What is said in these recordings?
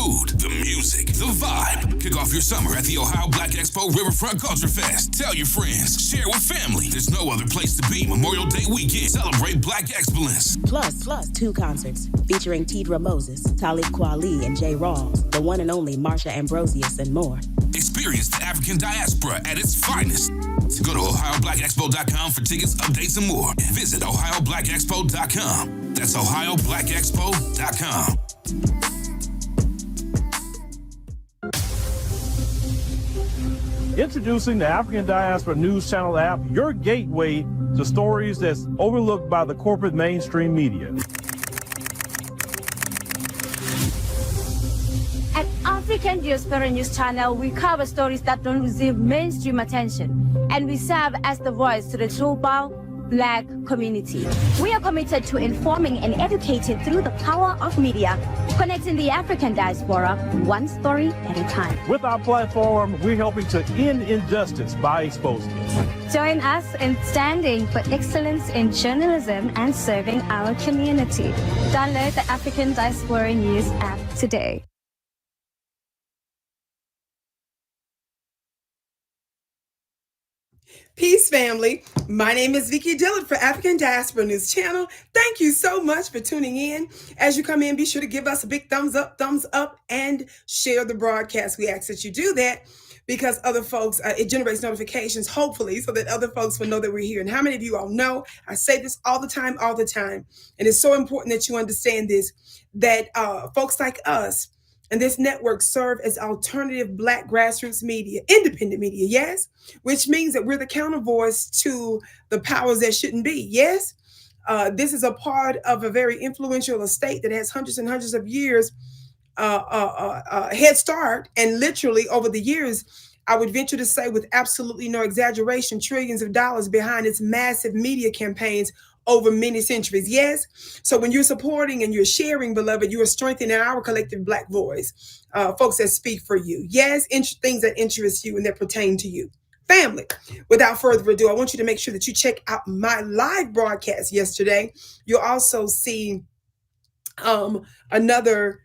food, the music, the vibe. Kick off your summer at the Ohio Black Expo Riverfront Culture Fest. Tell your friends, share with family. There's no other place to be Memorial Day weekend. Celebrate Black excellence. Plus 2 concerts featuring Tidra Moses, Talib Kweli, and Jay Rawls, the one and only Marsha Ambrosius, and more. Experience the African diaspora at its finest. So go to OhioBlackExpo.com for tickets, updates, and more. Visit OhioBlackExpo.com. That's OhioBlackExpo.com. Introducing the African Diaspora News Channel app, your gateway to stories that's overlooked by the corporate mainstream media. At African Diaspora News Channel, we cover stories that don't receive mainstream attention, and we serve as the voice to the global Black community. We are committed to informing and educating through the power of media, connecting the African diaspora one story at a time. With our platform, we're helping to end injustice by exposing it. Join us in standing for excellence in journalism and serving our community. Download the African Diaspora News app today. Peace, family. My name is Vicki Dillard for African Diaspora News Channel. Thank you so much for tuning in. As you come in, be sure to give us a big thumbs up, and share the broadcast. We ask that you do that because other folks, it generates notifications, hopefully, so that other folks will know that we're here. And how many of you all know, I say this all the time. And it's so important that you understand this, that folks like us, and this network serve as alternative Black grassroots media, independent media, yes? Which means that we're the counter voice to the powers that shouldn't be, yes? This is a part of a very influential estate that has hundreds and hundreds of years head start. And literally over the years, I would venture to say with absolutely no exaggeration, trillions of dollars behind its massive media campaigns over many centuries. Yes. So when you're supporting and you're sharing, beloved, you are strengthening our collective Black voice, folks that speak for you. Yes. Things that interest you and that pertain to you. Family, without further ado, I want you to make sure that you check out my live broadcast yesterday. You'll also see another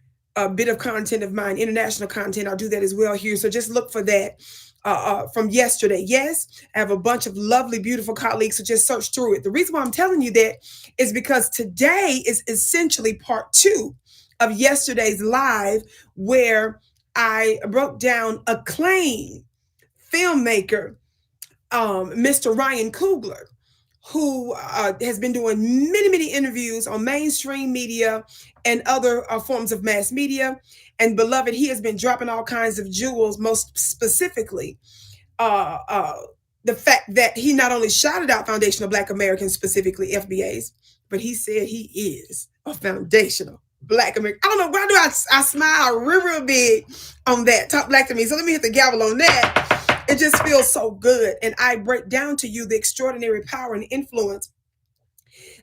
bit of content of mine, international content. I'll do that as well here. So just look for that. From yesterday. Yes, I have a bunch of lovely, beautiful colleagues, so just search through it. The reason why I'm telling you that is because today is essentially part 2 of yesterday's live, where I broke down acclaimed filmmaker, Mr. Ryan Coogler, who has been doing many interviews on mainstream media and other forms of mass media. And beloved, he has been dropping all kinds of jewels, most specifically the fact that he not only shouted out foundational Black Americans, specifically FBAs, but he said he is a foundational Black American. I don't know, why do I smile real big on that? Talk Black to me. So let me hit the gavel on that. It just feels so good. And I break down to you the extraordinary power and influence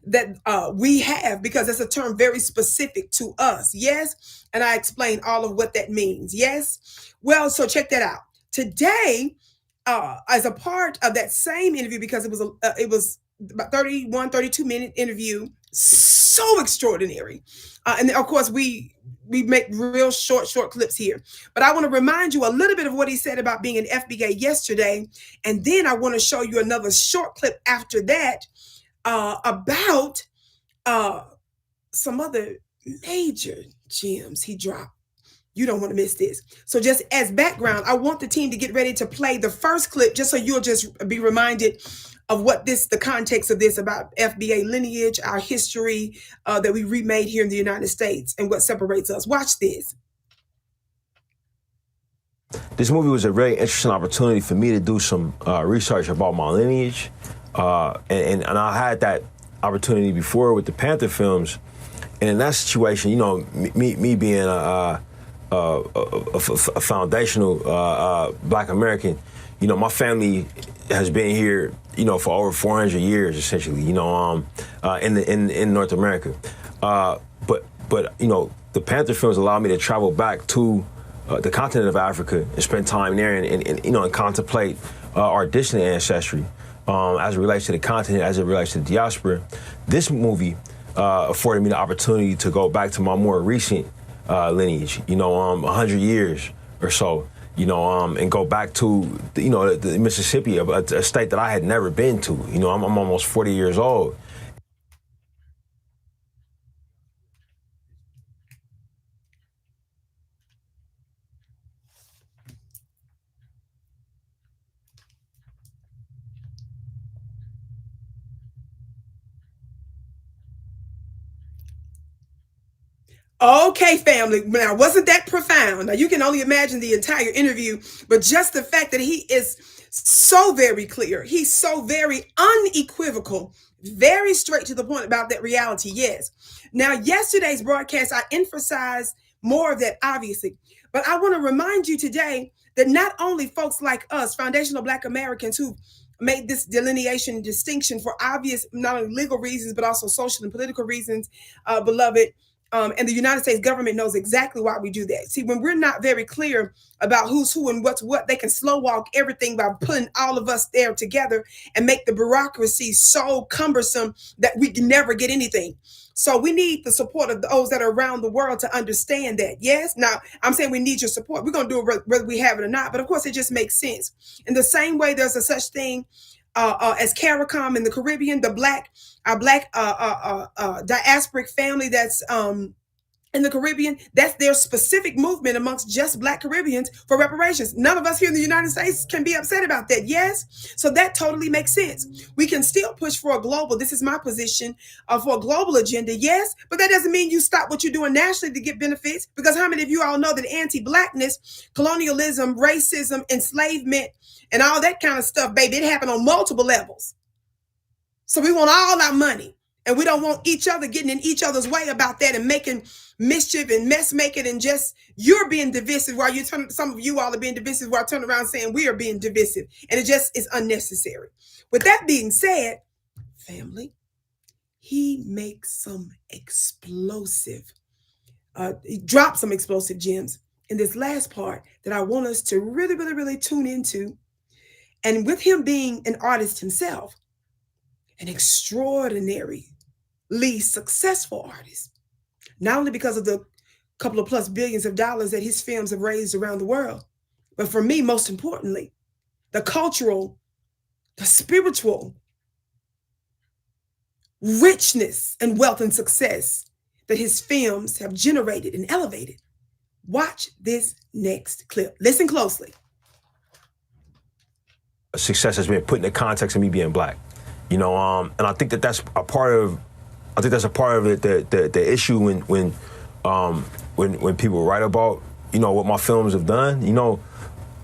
that we have, because it's a term very specific to us. Yes. And I explain all of what that means. Yes. Well, so check that out. Today, as a part of that same interview, because it was about 32 minute interview, so extraordinary. And of course, we make real short clips here. But I want to remind you a little bit of what he said about being an FBA yesterday. And then I want to show you another short clip after that about some other major gems he dropped. You don't want to miss this. So just as background, I want the team to get ready to play the first clip, just so you'll just be reminded of what the context of this about FBA lineage, our history that we remade here in the United States, and what separates us. Watch this. This movie was a very interesting opportunity for me to do some research about my lineage. And I had that opportunity before with the Panther films. And in that situation, you know, me being a foundational Black American, you know, my family has been here, you know, for over 400 years, essentially, you know, in North America. But you know, the Panther films allowed me to travel back to the continent of Africa and spend time there and you know, and contemplate our distant ancestry as it relates to the continent, as it relates to the diaspora. This movie afforded me the opportunity to go back to my more recent lineage, 100 years or so, and go back to, the Mississippi, a state that I had never been to. I'm almost 40 years old. Okay, family. Now, wasn't that profound? Now, you can only imagine the entire interview, but just the fact that he is so very clear, he's so very unequivocal, very straight to the point about that reality. Yes. Now, yesterday's broadcast, I emphasized more of that, obviously, but I want to remind you today that not only folks like us, foundational Black Americans who made this delineation and distinction for obvious, not only legal reasons, but also social and political reasons, beloved, and the United States government knows exactly why we do that. See, when we're not very clear about who's who and what's what, they can slow walk everything by putting all of us there together and make the bureaucracy so cumbersome that we can never get anything. So we need the support of those that are around the world to understand that. Yes. Now, I'm saying we need your support. We're going to do it whether we have it or not. But of course, it just makes sense. In the same way, there's a such thing as CARICOM in the Caribbean, the black diasporic family that's in the Caribbean, that's their specific movement amongst just Black Caribbeans for reparations. None of us here in the United States can be upset about that. Yes. So that totally makes sense. We can still push for a global, this is my position, for a global agenda. Yes. But that doesn't mean you stop what you're doing nationally to get benefits, because how many of you all know that anti-Blackness, colonialism, racism, enslavement, and all that kind of stuff, baby, it happened on multiple levels. So we want all our money, and we don't want each other getting in each other's way about that and making mischief and mess making, and just you're being divisive while you turn, some of you all are being divisive while I turn around saying we are being divisive, and it just is unnecessary. With that being said, family, he makes some explosive, he drops some explosive gems in this last part that I want us to really, really, really tune into. And with him being an artist himself, an extraordinarily successful artist, not only because of the couple of plus billions of dollars that his films have raised around the world, but for me, most importantly, the cultural, the spiritual richness and wealth and success that his films have generated and elevated. Watch this next clip. Listen closely. Success has been put in the context of me being Black, and I think that that's a part of. I think that's a part of it. The issue when people write about what my films have done.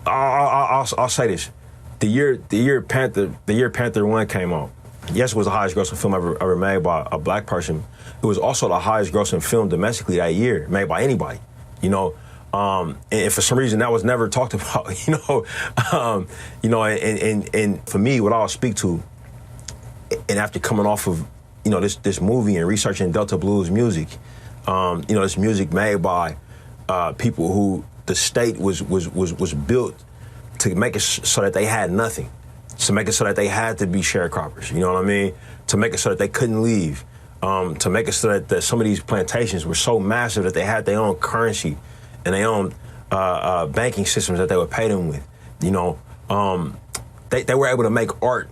I'll say this: the year Panther 1 came out. Yes, it was the highest grossing film ever made by a Black person. It was also the highest grossing film domestically that year made by anybody. And for some reason that was never talked about. And for me, what I'll speak to, and after coming off of this movie and researching Delta Blues music, this music made by people who the state was built to make it so that they had nothing, to make it so that they had to be sharecroppers. You know what I mean? To make it so that they couldn't leave, to make it so that some of these plantations were so massive that they had their own currency and their own banking systems that they would pay them with. They were able to make art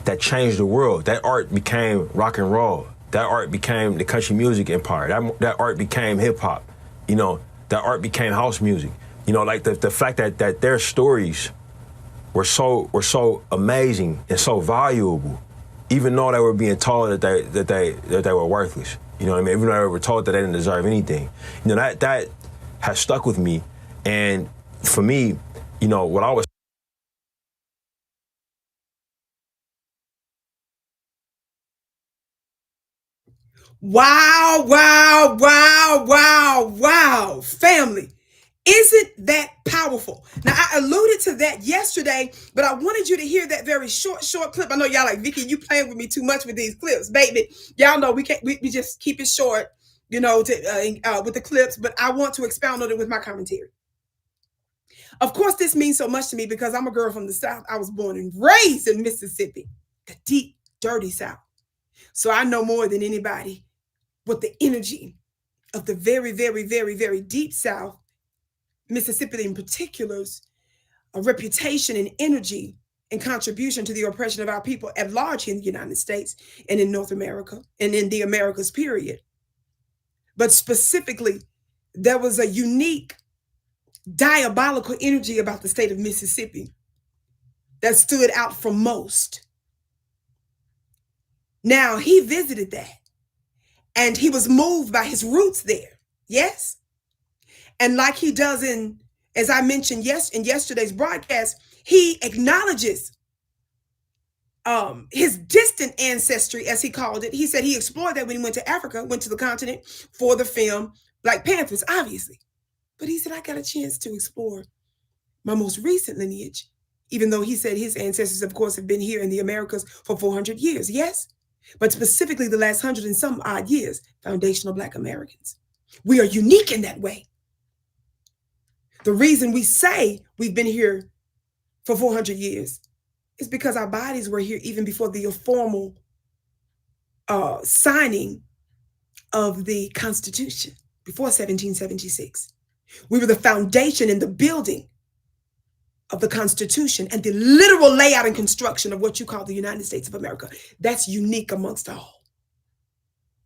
that changed the world. That art became rock and roll. That art became the country music empire. That art became hip hop. That art became house music. Like the fact that their stories were so amazing and so valuable, even though they were being told that they were worthless. You know what I mean? Even though they were told that they didn't deserve anything. That has stuck with me. And for me, what I was. Wow, wow, wow, wow, wow, family. Isn't that powerful? Now, I alluded to that yesterday, but I wanted you to hear that very short clip. I know y'all like, Vicki, you playing with me too much with these clips, baby. Y'all know we just keep it short, with the clips, but I want to expound on it with my commentary. Of course, this means so much to me because I'm a girl from the South. I was born and raised in Mississippi, the deep, dirty South. So I know more than anybody what the energy of the very, very, very, very deep South, Mississippi in particular's a reputation and energy and contribution to the oppression of our people at large in the United States and in North America and in the Americas, period. But specifically, there was a unique diabolical energy about the state of Mississippi that stood out from most. Now, he visited that and he was moved by his roots there. Yes. And like he does in, as I mentioned in yesterday's broadcast, he acknowledges his distant ancestry, as he called it. He said he explored that when he went to Africa, went to the continent for the film Black Panthers, obviously. But he said, I got a chance to explore my most recent lineage, even though he said his ancestors, of course, have been here in the Americas for 400 years. Yes, but specifically the last 100 and some odd years, foundational Black Americans. We are unique in that way. The reason we say we've been here for 400 years is because our bodies were here even before the formal signing of the Constitution, before 1776. We were the foundation and the building of the Constitution and the literal layout and construction of what you call the United States of America. That's unique amongst all.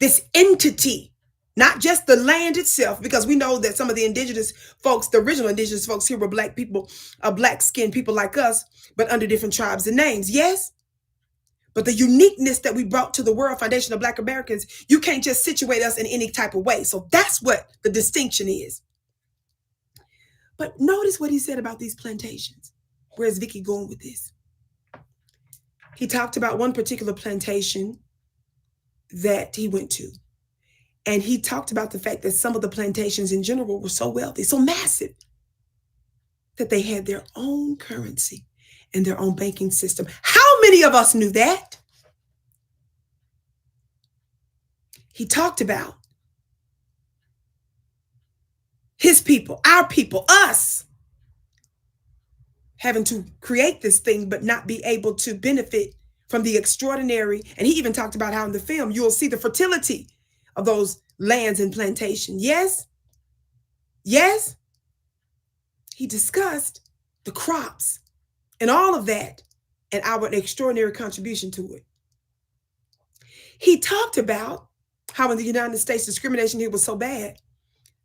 This entity, not just the land itself, because we know that some of the indigenous folks, the original indigenous folks here were Black people, Black-skinned people like us, but under different tribes and names, yes? But the uniqueness that we brought to the world, foundation of Black Americans, you can't just situate us in any type of way. So that's what the distinction is. But notice what he said about these plantations. Where's Vicki going with this? He talked about one particular plantation that he went to. And he talked about the fact that some of the plantations in general were so wealthy, so massive, that they had their own currency and their own banking system. How many of us knew that? He talked about his people, our people, us, having to create this thing, but not be able to benefit from the extraordinary. And he even talked about how in the film, you'll see the fertility of those lands and plantation. Yes. Yes. He discussed the crops and all of that and our extraordinary contribution to it. He talked about how in the United States, discrimination here was so bad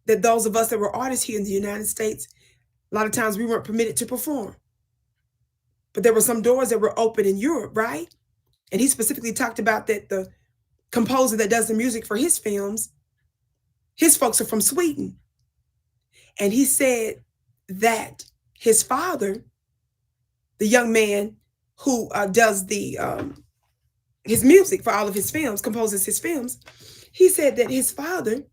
that those of us that were artists here in the United States, a lot of times we weren't permitted to perform. But there were some doors that were open in Europe, right? And he specifically talked about that the composer that does the music for his films, his folks are from Sweden. And he said that his father, the young man who does the his music for all of his films, composes his films, he said that his father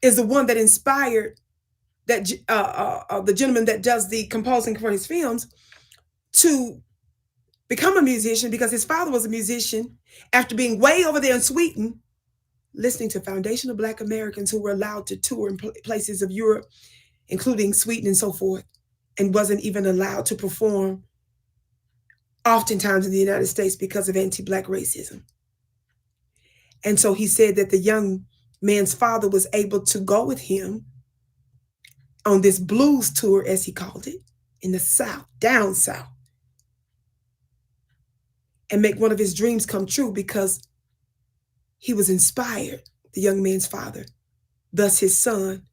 is the one that inspired that the gentleman that does the composing for his films to become a musician, because his father was a musician after being way over there in Sweden, listening to foundational Black Americans who were allowed to tour in places of Europe, including Sweden and so forth, and wasn't even allowed to perform oftentimes in the United States because of anti-Black racism. And so he said that the young man's father was able to go with him on this blues tour, as he called it, in the South, down South, and make one of his dreams come true because he was inspired, the young man's father, thus his son,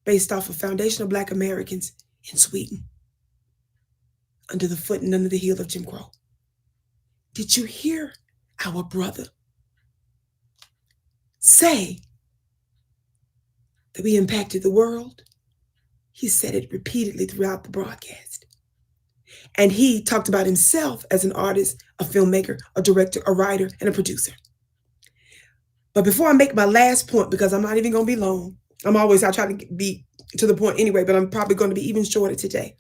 based off of foundational Black Americans in Sweden, under the foot and under the heel of Jim Crow. Did you hear our brother say that we impacted the world? He said it repeatedly throughout the broadcast. And he talked about himself as an artist, a filmmaker, a director, a writer, and a producer. But before I make my last point, because I'm not even going to be long, I try to be to the point anyway, but I'm probably going to be even shorter today,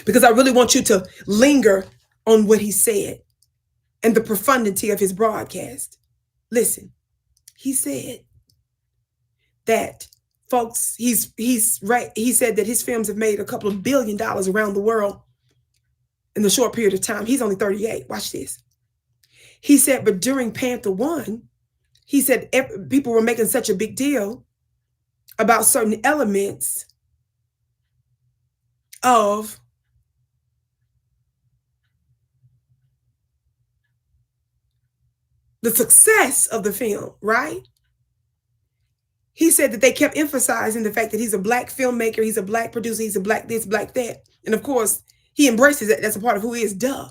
because I really want you to linger on what he said and the profundity of his broadcast. Listen, he said that, folks, he's right. He said that his films have made a couple of $1 billion around the world in the short period of time. He's only 38. Watch this. He said, but during Panther 1, he said people were making such a big deal about certain elements of the success of the film, right? He said that they kept emphasizing the fact that he's a Black filmmaker, he's a Black producer, he's a Black this, Black that. And of course, he embraces it. That's a part of who he is, duh.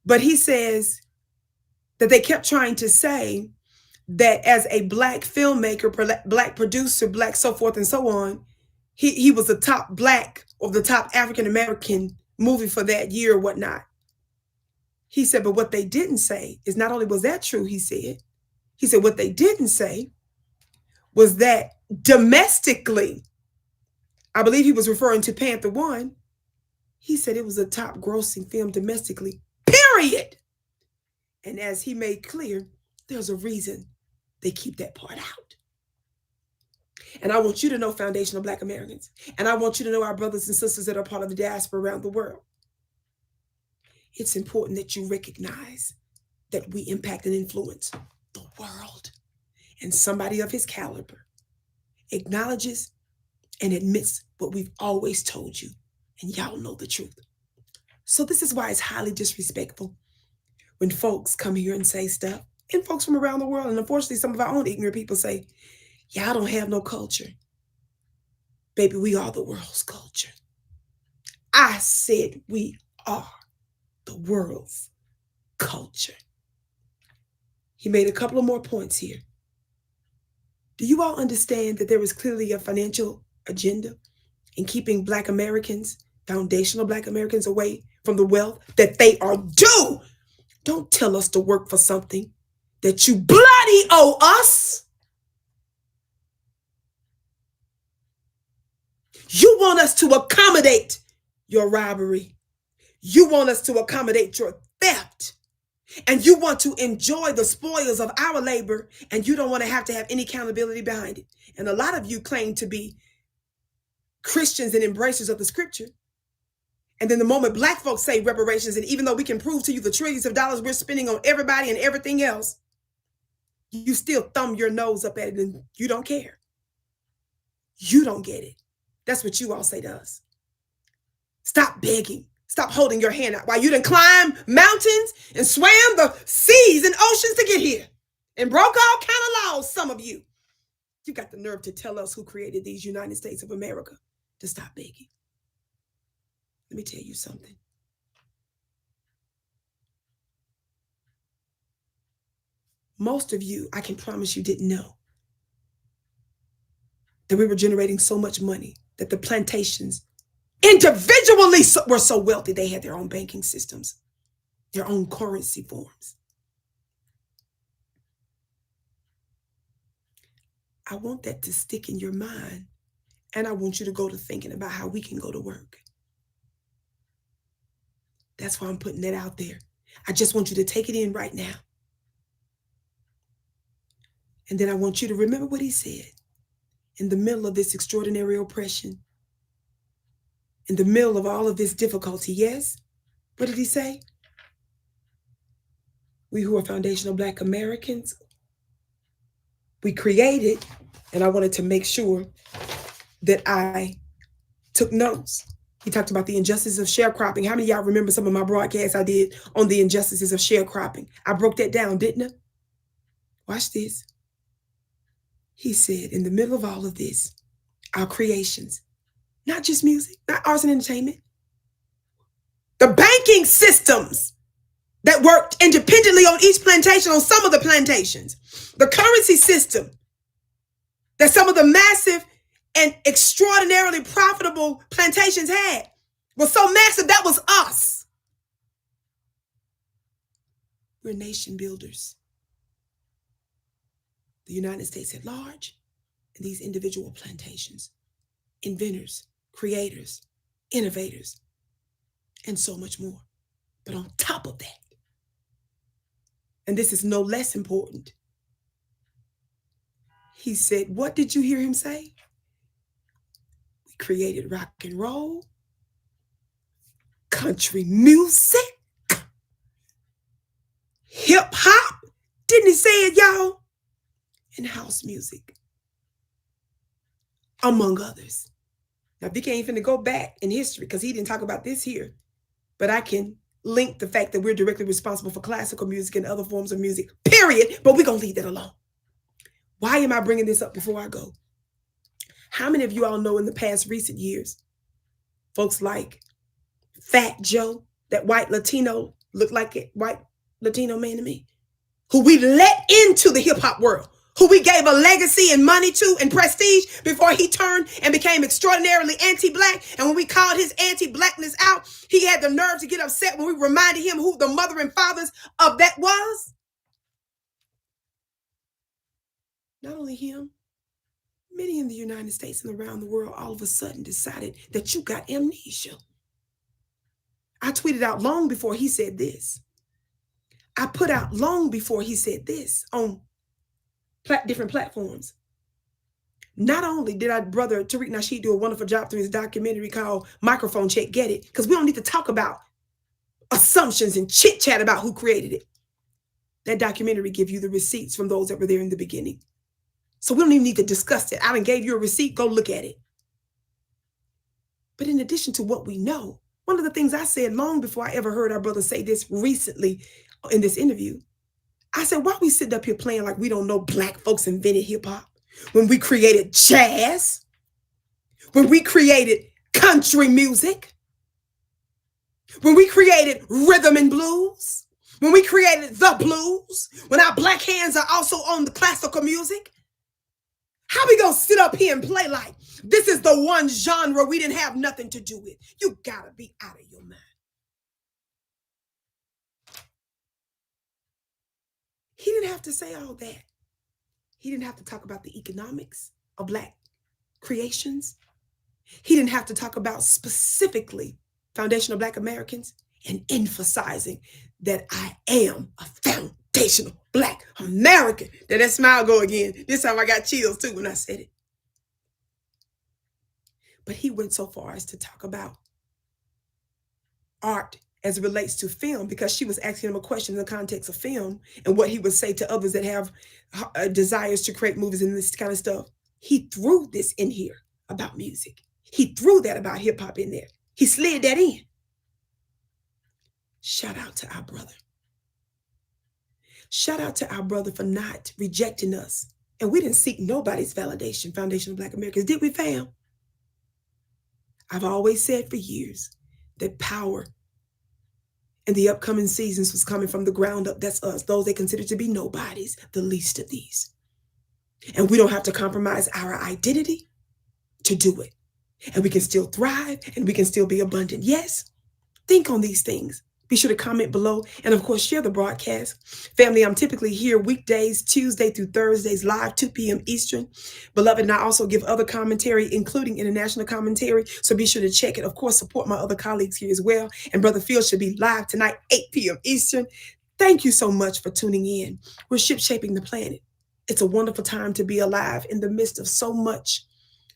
But he says that they kept trying to say that as a Black filmmaker, Black producer, Black so forth and so on, he was the top Black or the top African-American movie for that year or whatnot. He said, but what they didn't say is not only was that true, he said what they didn't say was that domestically, I believe he was referring to Panther 1, he said it was a top grossing film domestically, period. And as he made clear, there's a reason they keep that part out. And I want you to know, foundational Black Americans, and I want you to know our brothers and sisters that are part of the diaspora around the world. It's important that you recognize that we impact and influence the world. And somebody of his caliber acknowledges and admits what we've always told you. And y'all know the truth. So this is why it's highly disrespectful when folks come here and say stuff, and folks from around the world, and unfortunately some of our own ignorant people say, y'all don't have no culture. Baby, we are the world's culture. I said we are the world's culture. He made a couple of more points here. Do you all understand that there is clearly a financial agenda in keeping Black Americans, foundational Black Americans, away from the wealth that they are due? Don't tell us to work for something that you bloody owe us. You want us to accommodate your robbery. You want us to accommodate your theft. And you want to enjoy the spoils of our labor, and you don't want to have any accountability behind it. And a lot of you claim to be Christians and embracers of the scripture. And then the moment Black folks say reparations, and even though we can prove to you the trillions of dollars we're spending on everybody and everything else, you still thumb your nose up at it and you don't care. You don't get it. That's what you all say to us. Stop begging. Stop holding your hand out while you done climbed mountains and swam the seas and oceans to get here and broke all kind of laws, some of you. You got the nerve to tell us who created these United States of America to stop begging. Let me tell you something. Most of you, I can promise you, didn't know that we were generating so much money that the plantations individually were so wealthy they had their own banking systems, their own currency forms. I want that to stick in your mind, and I want you to go to thinking about how we can go to work. That's why I'm putting that out there. I just want you to take it in right now. And then I want you to remember what he said in the middle of this extraordinary oppression, in the middle of all of this difficulty. Yes, what did he say? We who are foundational Black Americans, we created, and I wanted to make sure that I took notes. He talked about the injustices of sharecropping. How many of y'all remember some of my broadcasts I did on the injustices of sharecropping? I broke that down, didn't I? Watch this. He said, in the middle of all of this, our creations, not just music, not arts and entertainment, the banking systems that worked independently on each plantation, on some of the plantations, the currency system that some of the massive and extraordinarily profitable plantations had was so massive, that was us. We're nation builders. The United States at large, and these individual plantations, inventors, creators, innovators, and so much more. But on top of that, and this is no less important, he said, what did you hear him say? We created rock and roll, country music, hip hop. Didn't he say it, y'all? And house music. among others. Now, Vicki ain't finna go back in history because he didn't talk about this here, but I can link the fact that we're directly responsible for classical music and other forms of music, period, but we're gonna leave that alone. Why am I bringing this up before I go? How many of you all know in the past recent years, folks like Fat Joe, that white Latino, looked like a white Latino man to me, who we let into the hip hop world, who we gave a legacy and money to and prestige before he turned and became extraordinarily anti-black. And when we called his anti-blackness out, he had the nerve to get upset when we reminded him who the mother and fathers of that was. Not only him, many in the United States and around the world all of a sudden decided that you got amnesia. I tweeted out long before he said this. I put out long before he said this on different platforms. Not only did our brother Tariq Nasheed do a wonderful job through his documentary called Microphone Check, Get It, because we don't need to talk about assumptions and chit chat about who created it. That documentary gives you the receipts from those that were there in the beginning. So we don't even need to discuss it. I done gave you a receipt, go look at it. But in addition to what we know, one of the things I said long before I ever heard our brother say this recently in this interview, I said, why we sitting up here playing like we don't know black folks invented hip hop when we created jazz, when we created country music, when we created rhythm and blues, when we created the blues, when our black hands are also on the classical music? How we gonna sit up here and play like this is the one genre we didn't have nothing to do with? You gotta be out of your mind. He didn't have to say all that. He didn't have to talk about the economics of black creations. He didn't have to talk about specifically foundational black Americans and emphasizing that I am a foundational black American. Did that smile go again? This time I got chills too when I said it. But he went so far as to talk about art as it relates to film, because she was asking him a question in the context of film and what he would say to others that have desires to create movies and this kind of stuff. He threw this in here about music. He threw that about hip hop in there. He slid that in. Shout out to our brother. Shout out to our brother for not rejecting us. And we didn't seek nobody's validation, Foundation of Black Americans. Did we, fam? I've always said for years that power in the upcoming seasons was coming from the ground up. That's us, those they consider to be nobodies, the least of these. And we don't have to compromise our identity to do it. And we can still thrive and we can still be abundant. Yes, think on these things. Be sure to comment below and, of course, share the broadcast. Family, I'm typically here weekdays, Tuesday through Thursdays, live 2 p.m. Eastern. Beloved, and I also give other commentary, including international commentary. So be sure to check it. Of course, support my other colleagues here as well. And Brother Phil should be live tonight, 8 p.m. Eastern. Thank you so much for tuning in. We're ship-shaping the planet. It's a wonderful time to be alive in the midst of so much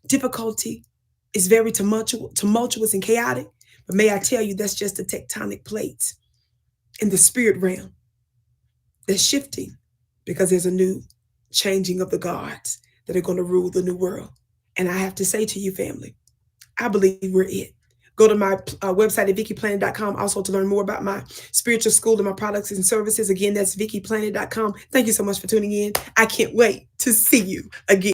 difficulty. It's very tumultuous and chaotic. But may I tell you, that's just the tectonic plates in the spirit realm. They're shifting because there's a new changing of the guards that are going to rule the new world. And I have to say to you, family, I believe we're it. Go to my website at VickiPlanet.com also to learn more about my spiritual school and my products and services. Again, that's VickiPlanet.com. Thank you so much for tuning in. I can't wait to see you again.